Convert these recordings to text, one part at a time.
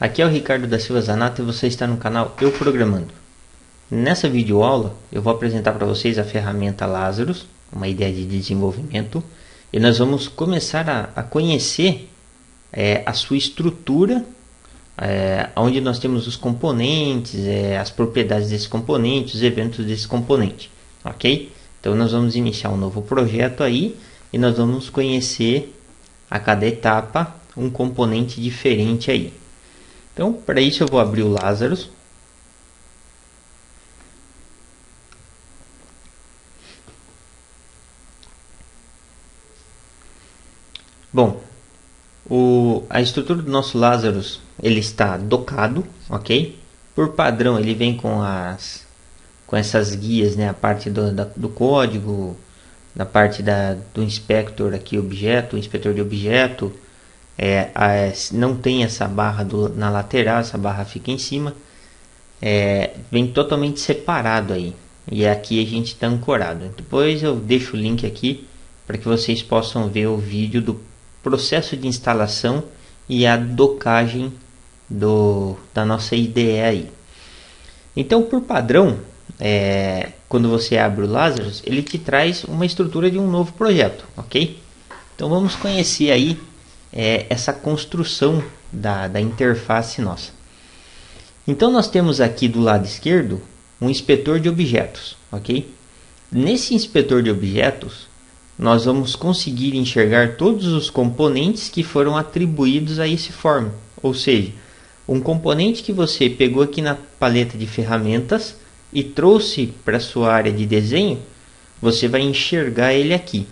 Aqui é o Ricardo da Silva Zanata e você está no canal Eu Programando. Nessa videoaula eu vou apresentar para vocês a ferramenta Lazarus, uma ideia de desenvolvimento, e nós vamos começar a conhecer a sua estrutura, onde nós temos os componentes, as propriedades desse componente, os eventos desse componente, ok? Então nós vamos iniciar um novo projeto aí e nós vamos conhecer a cada etapa um componente diferente aí. Então, para isso eu vou abrir o Lazarus. Bom, a estrutura do nosso Lazarus, ele está docado, ok? Por padrão, ele vem com essas guias, né? A parte do código, da parte do inspector aqui, objeto, inspetor de objeto. Não tem essa barra na lateral, essa barra fica em cima, vem totalmente separado aí, e aqui a gente está ancorado. Depois eu deixo o link aqui para que vocês possam ver o vídeo do processo de instalação e a docagem da nossa IDE aí. Então, por padrão, quando você abre o Lazarus, ele te traz uma estrutura de um novo projeto, ok? Então vamos conhecer aí essa construção da interface nossa. Então nós temos aqui do lado esquerdo um inspetor de objetos, ok? Nesse inspetor de objetos nós vamos conseguir enxergar todos os componentes que foram atribuídos a esse form, ou seja, um componente que você pegou aqui na paleta de ferramentas e trouxe para sua área de desenho, você vai enxergar ele aqui.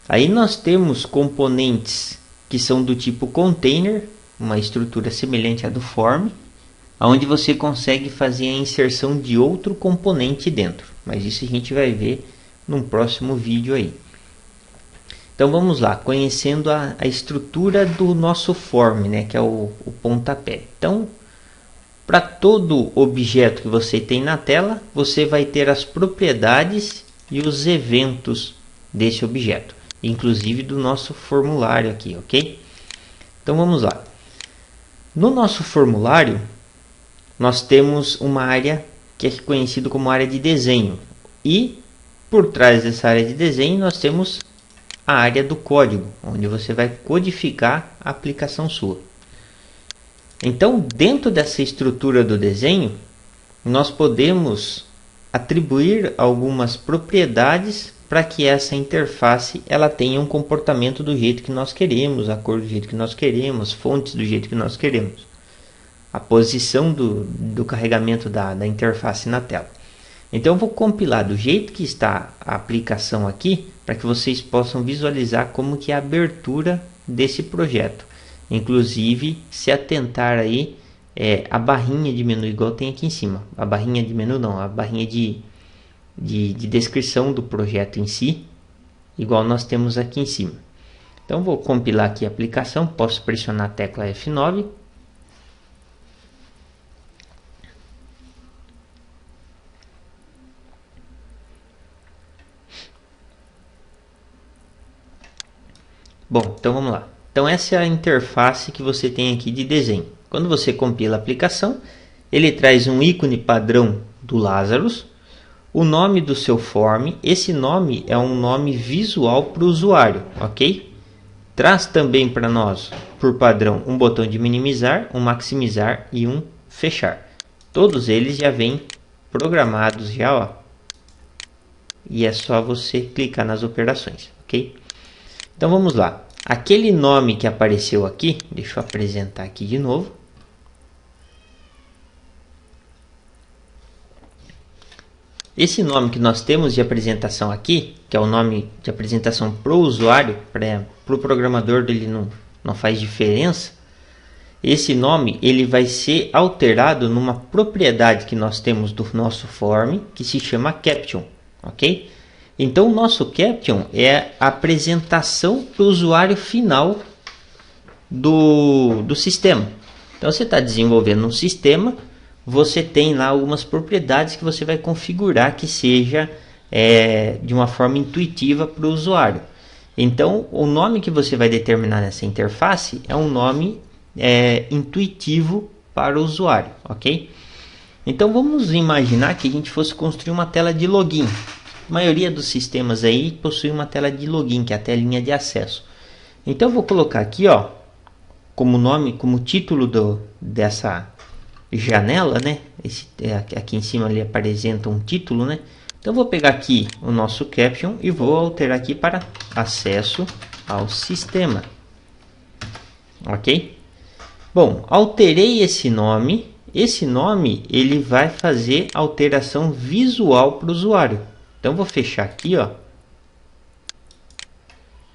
Aí nós temos componentes que são do tipo container, uma estrutura semelhante à do form, onde você consegue fazer a inserção de outro componente dentro. Mas isso a gente vai ver num próximo vídeo aí. Então vamos lá, conhecendo a estrutura do nosso form, né, que é o pontapé. Então, para todo objeto que você tem na tela, você vai ter as propriedades e os eventos desse objeto, inclusive do nosso formulário aqui, ok? Então vamos lá. No nosso formulário, nós temos uma área que é conhecida como área de desenho. E por trás dessa área de desenho, nós temos a área do código, onde você vai codificar a aplicação sua. Então, dentro dessa estrutura do desenho, nós podemos atribuir algumas propriedades para que essa interface ela tenha um comportamento do jeito que nós queremos, a cor do jeito que nós queremos, fontes do jeito que nós queremos, a posição do carregamento da interface na tela. Então eu vou compilar do jeito que está a aplicação aqui, para que vocês possam visualizar como que é a abertura desse projeto. Inclusive se atentar aí a barrinha de menu, igual tem aqui em cima. A barrinha de menu não, a barrinha de descrição do projeto em si, igual nós temos aqui em cima. Então vou compilar aqui a aplicação, posso pressionar a tecla F9. Bom, então vamos lá. Então essa é a interface que você tem aqui de desenho. Quando você compila a aplicação, ele traz um ícone padrão do Lazarus, o nome do seu form. Esse nome é um nome visual para o usuário, ok? Traz também para nós, por padrão, um botão de minimizar, um maximizar e um fechar. Todos eles já vêm programados já, ó. E é só você clicar nas operações, ok? Então vamos lá. Aquele nome que apareceu aqui, deixa eu apresentar aqui de novo. Esse nome que nós temos de apresentação aqui, que é o nome de apresentação para o usuário, para o programador dele não faz diferença. Esse nome ele vai ser alterado numa propriedade que nós temos do nosso form, que se chama caption, ok? Então o nosso caption é a apresentação para o usuário final do sistema. Então você está desenvolvendo um sistema, você tem lá algumas propriedades que você vai configurar que seja de uma forma intuitiva para o usuário. Então o nome que você vai determinar nessa interface é um nome intuitivo para o usuário, ok? Então vamos imaginar que a gente fosse construir uma tela de login. A maioria dos sistemas aí possui uma tela de login, que é a telinha de acesso. Então eu vou colocar aqui, ó, como nome, como título dessa janela, né? Aqui em cima ali apresenta um título, né? Então eu vou pegar aqui o nosso caption e vou alterar aqui para acesso ao sistema, ok? Bom, alterei esse nome. Esse nome ele vai fazer alteração visual para o usuário. Então vou fechar aqui, ó,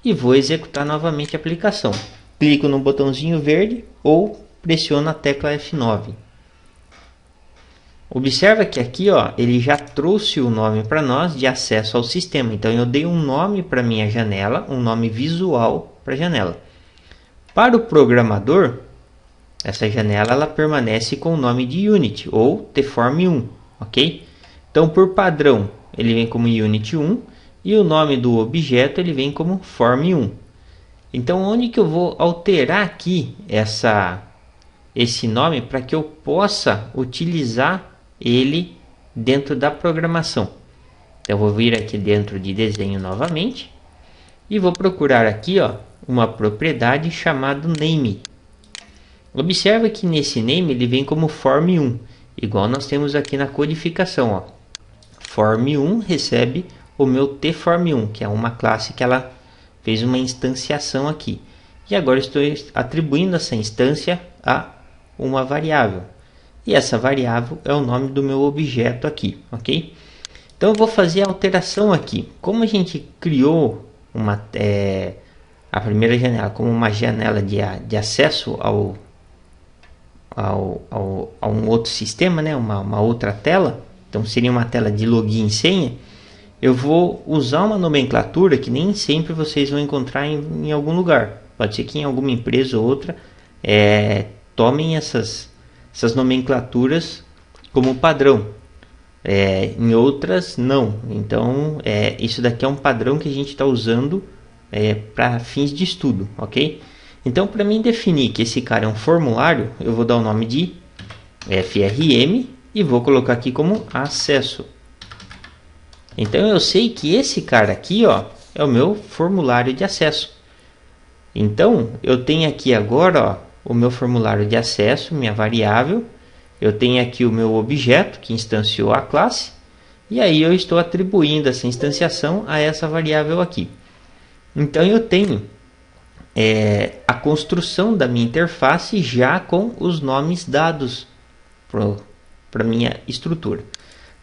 e vou executar novamente a aplicação. Clico no botãozinho verde ou pressiono a tecla F9. Observa que aqui, ó, ele já trouxe o nome para nós de acesso ao sistema. Então eu dei um nome para minha janela, um nome visual para a janela. Para o programador, essa janela ela permanece com o nome de Unity ou Tform1, ok? Então por padrão ele vem como Unity 1 e o nome do objeto ele vem como Form1. Então onde que eu vou alterar aqui esse nome para que eu possa utilizar ele dentro da programação? Então eu vou vir aqui dentro de desenho novamente e vou procurar aqui, ó, uma propriedade chamada name. Observa que nesse name ele vem como form1, igual nós temos aqui na codificação, ó. Form1 recebe o meu tform1, que é uma classe que ela fez uma instanciação aqui. E agora estou atribuindo essa instância a uma variável. E essa variável é o nome do meu objeto aqui, ok? Então eu vou fazer a alteração aqui. Como a gente criou a primeira janela como uma janela de acesso a um outro sistema, né? uma outra tela, então seria uma tela de login e senha, eu vou usar uma nomenclatura que nem sempre vocês vão encontrar em algum lugar. Pode ser que em alguma empresa ou outra tomem essas nomenclaturas como padrão, em outras não. Então isso daqui é um padrão que a gente está usando para fins de estudo, ok? Então para mim definir que esse cara é um formulário, eu vou dar o nome de FRM e vou colocar aqui como acesso. Então eu sei que esse cara aqui, ó, é o meu formulário de acesso. Então eu tenho aqui agora, ó, o meu formulário de acesso, minha variável. Eu tenho aqui o meu objeto que instanciou a classe. E aí eu estou atribuindo essa instanciação a essa variável aqui. Então eu tenho a construção da minha interface já com os nomes dados para minha estrutura.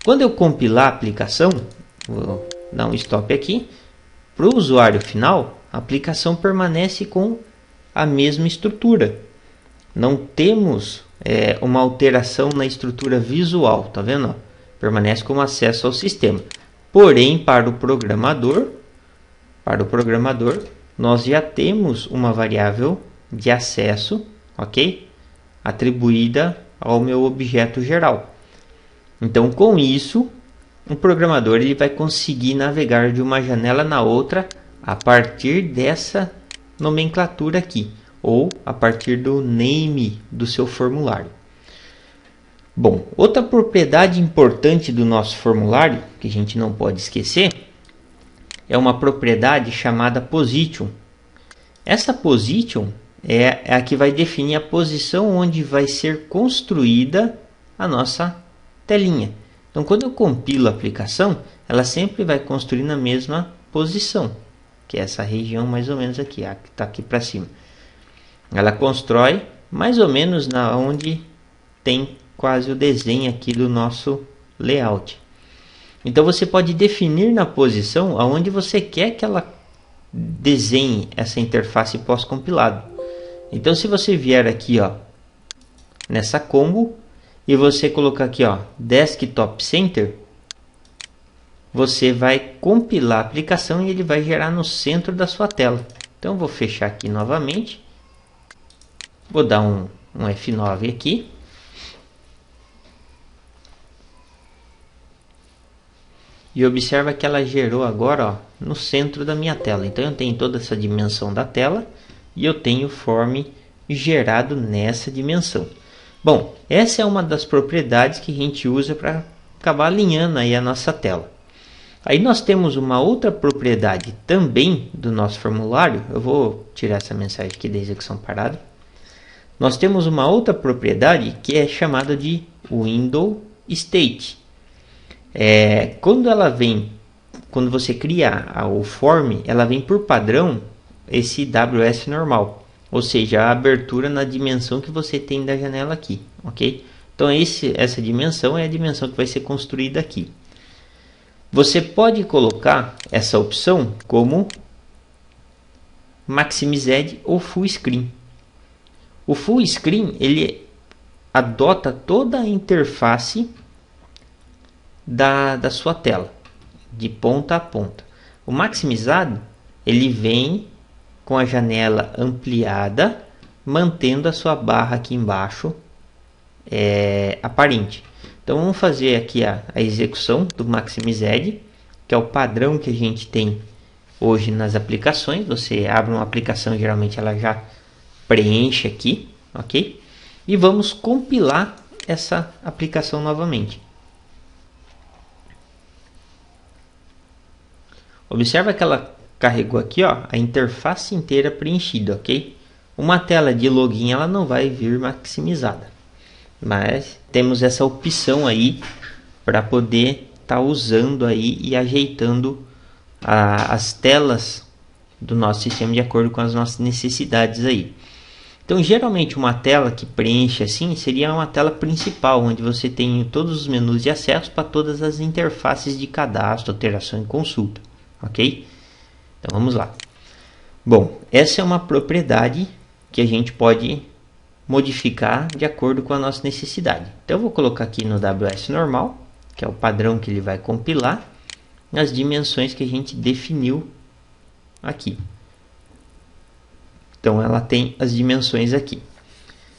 Quando eu compilar a aplicação, vou dar um stop aqui, para o usuário final, a aplicação permanece com a mesma estrutura. Não temos uma alteração na estrutura visual, tá vendo? Permanece como acesso ao sistema. Porém, para o programador, nós já temos uma variável de acesso, ok? Atribuída ao meu objeto geral. Então, com isso, o programador ele vai conseguir navegar de uma janela na outra a partir dessa nomenclatura aqui, ou a partir do name do seu formulário. Bom, outra propriedade importante do nosso formulário, que a gente não pode esquecer, é uma propriedade chamada position. Essa position é a que vai definir a posição onde vai ser construída a nossa telinha. Então, quando eu compilo a aplicação, ela sempre vai construir na mesma posição, que é essa região mais ou menos aqui, a que está aqui para cima. Ela constrói mais ou menos na onde tem quase o desenho aqui do nosso layout. Então você pode definir na posição aonde você quer que ela desenhe essa interface pós-compilado. Então se você vier aqui, ó, nessa combo e você colocar aqui, ó, Desktop Center, você vai compilar a aplicação e ele vai gerar no centro da sua tela. Então vou fechar aqui novamente. Vou dar um F9 aqui. E observa que ela gerou agora, ó, no centro da minha tela. Então eu tenho toda essa dimensão da tela e eu tenho form gerado nessa dimensão. Bom, essa é uma das propriedades que a gente usa para acabar alinhando aí a nossa tela. Aí nós temos uma outra propriedade também do nosso formulário. Eu vou tirar essa mensagem aqui da execução parada. Nós temos uma outra propriedade que é chamada de window state. Quando você cria o form, ela vem por padrão esse WS normal, ou seja, a abertura na dimensão que você tem da janela aqui, ok? Então essa dimensão é a dimensão que vai ser construída aqui. Você pode colocar essa opção como Maximized ou Full Screen. O Full Screen ele adota toda a interface da sua tela, de ponta a ponta. O maximizado ele vem com a janela ampliada, mantendo a sua barra aqui embaixo aparente. Então vamos fazer aqui a execução do Maximized, que é o padrão que a gente tem hoje nas aplicações. Você abre uma aplicação, geralmente ela já preenche aqui, ok? E vamos compilar essa aplicação novamente. Observa que ela carregou aqui, ó, a interface inteira preenchida, ok? Uma tela de login ela não vai vir maximizada, mas temos essa opção aí para poder estar usando aí e ajeitando as telas do nosso sistema de acordo com as nossas necessidades aí. Então, geralmente uma tela que preenche assim seria uma tela principal, onde você tem todos os menus de acesso para todas as interfaces de cadastro, alteração e consulta, ok? Então vamos lá. Bom, essa é uma propriedade que a gente pode modificar de acordo com a nossa necessidade. Então eu vou colocar aqui no WS normal, que é o padrão que ele vai compilar, nas dimensões que a gente definiu aqui. Então ela tem as dimensões aqui.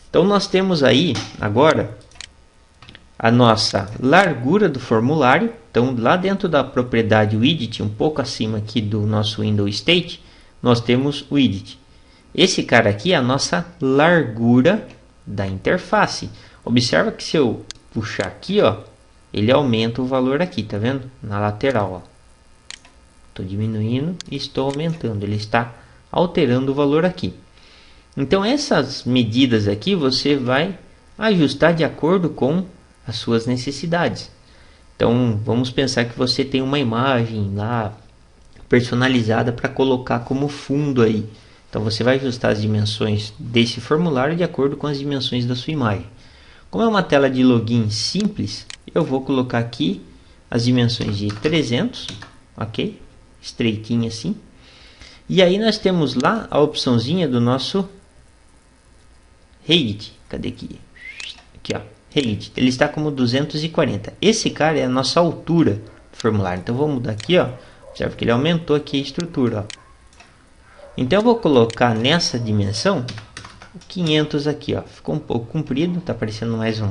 Então nós temos aí agora a nossa largura do formulário. Então lá dentro da propriedade widget, um pouco acima aqui do nosso window state, nós temos o widget. Esse cara aqui é a nossa largura da interface. Observa que se eu puxar aqui, ó, ele aumenta o valor aqui, tá vendo? Na lateral, ó. Estou diminuindo e estou aumentando. Ele está alterando o valor aqui. Então essas medidas aqui você vai ajustar de acordo com as suas necessidades. Então vamos pensar que você tem uma imagem lá personalizada para colocar como fundo aí. Então você vai ajustar as dimensões desse formulário de acordo com as dimensões da sua imagem. Como é uma tela de login simples, eu vou colocar aqui as dimensões de 300, ok? Estreitinho assim. E aí nós temos lá a opçãozinha do nosso height. Cadê aqui? Aqui, ó. Height. Ele está como 240. Esse cara é a nossa altura do formulário. Então vou mudar aqui, ó. Observe que ele aumentou aqui a estrutura, ó. Então eu vou colocar nessa dimensão 500 aqui, ó. Ficou um pouco comprido, tá parecendo mais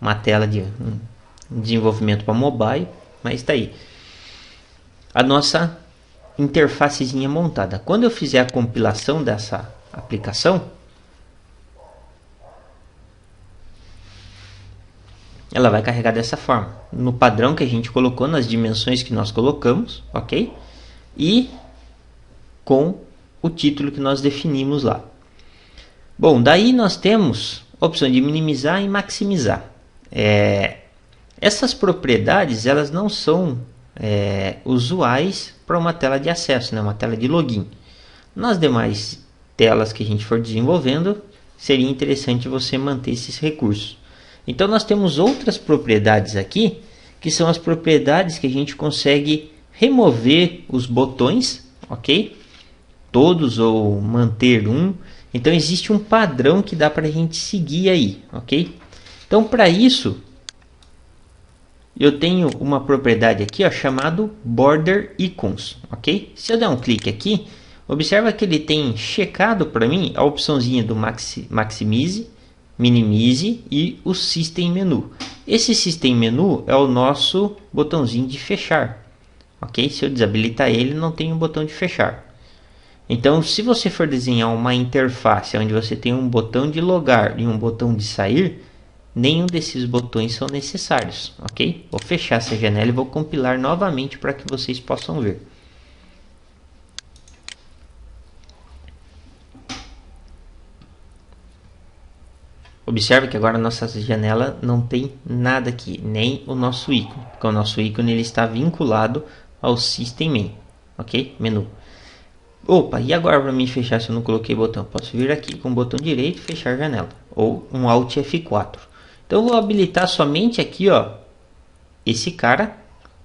uma tela de um desenvolvimento para mobile, mas tá aí. A nossa interfacezinha montada. Quando eu fizer a compilação dessa aplicação, ela vai carregar dessa forma, no padrão que a gente colocou, nas dimensões que nós colocamos, ok? E com o título que nós definimos lá. Bom, daí nós temos a opção de minimizar e maximizar. Essas propriedades elas não são usuais para uma tela de acesso, né? Uma tela de login. Nas demais telas que a gente for desenvolvendo, seria interessante você manter esses recursos. Então nós temos outras propriedades aqui, que são as propriedades que a gente consegue remover os botões, ok? Todos ou manter um. Então existe um padrão que dá para a gente seguir aí, ok? Então para isso eu tenho uma propriedade aqui, ó, chamado Border Icons, ok? Se eu der um clique aqui, observa que ele tem checado para mim a opçãozinha do Maximize, Minimize e o System Menu. Esse System Menu é o nosso botãozinho de fechar, ok? Se eu desabilitar ele, não tem um botão de fechar. Então, se você for desenhar uma interface onde você tem um botão de logar e um botão de sair, nenhum desses botões são necessários, ok? Vou fechar essa janela e vou compilar novamente para que vocês possam ver. Observe que agora a nossa janela não tem nada aqui, nem o nosso ícone, porque o nosso ícone ele está vinculado ao System Main, ok? Menu. Opa, e agora para mim fechar se eu não coloquei botão? Posso vir aqui com o botão direito e fechar a janela, ou um Alt F4. Então eu vou habilitar somente aqui, ó, esse cara,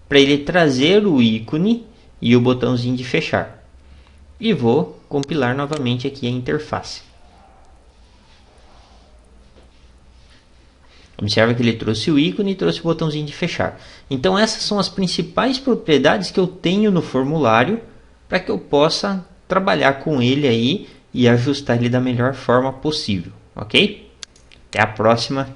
para ele trazer o ícone e o botãozinho de fechar. E vou compilar novamente aqui a interface. Observe que ele trouxe o ícone e trouxe o botãozinho de fechar. Então essas são as principais propriedades que eu tenho no formulário para que eu possa trabalhar com ele aí e ajustar ele da melhor forma possível, ok? Até a próxima.